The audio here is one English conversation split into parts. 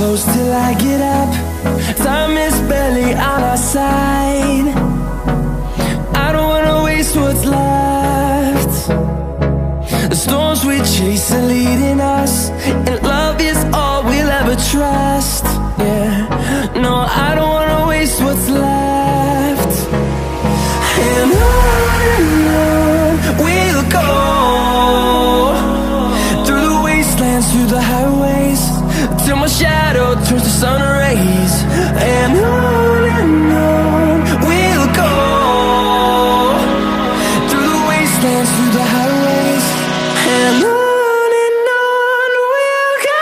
close till I get up. Time is barely on our side. I don't wanna waste what's left. The storms we chase are leading us, and love is all we'll ever trust. Yeah, no, I don't wanna waste what's left. And on we'll go, through the wastelands, through the highways, till my shadow turns to sun rays. And on we'll go, through the wastelands, through the highways, and on we'll go.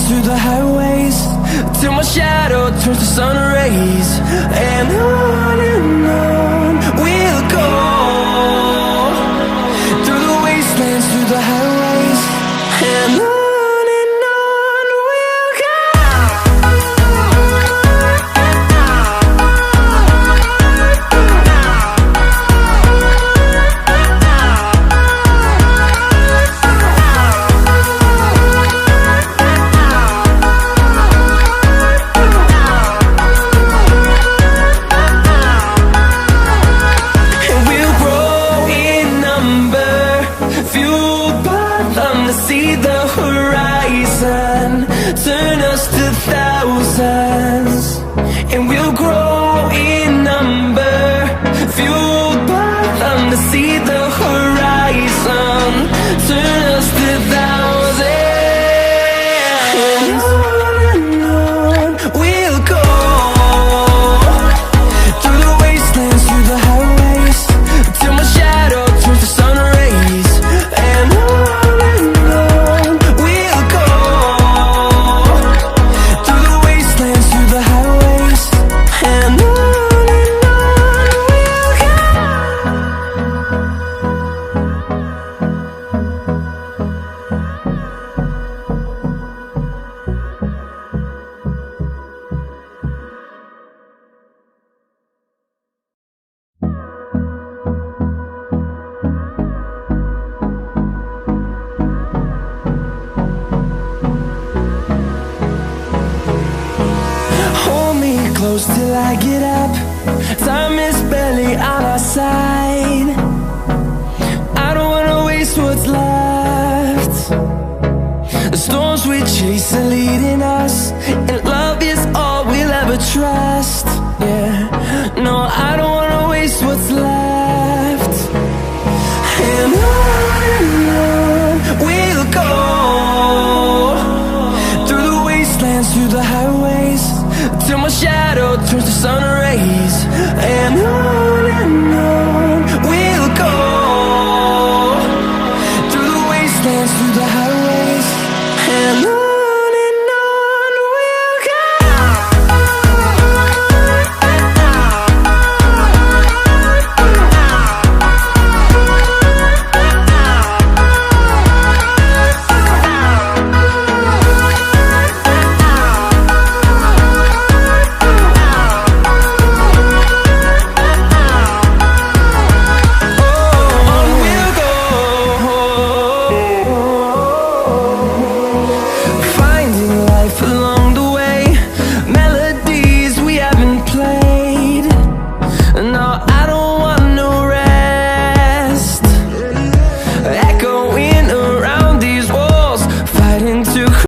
Through the highways, till my shadow turns to sun rays. And on we'll go, through the wastelands, through the highways, and on we'll go. See the horizon turn us to thousands, and we'll grow in number, fueled by them to see the horizon turn us to thousands. And on we'll go, through the wastelands, through the highways, till my shadow turns to sun rays. And close till I get up. Time is barely on our side. I don't wanna waste what's left. The storms we chase are leading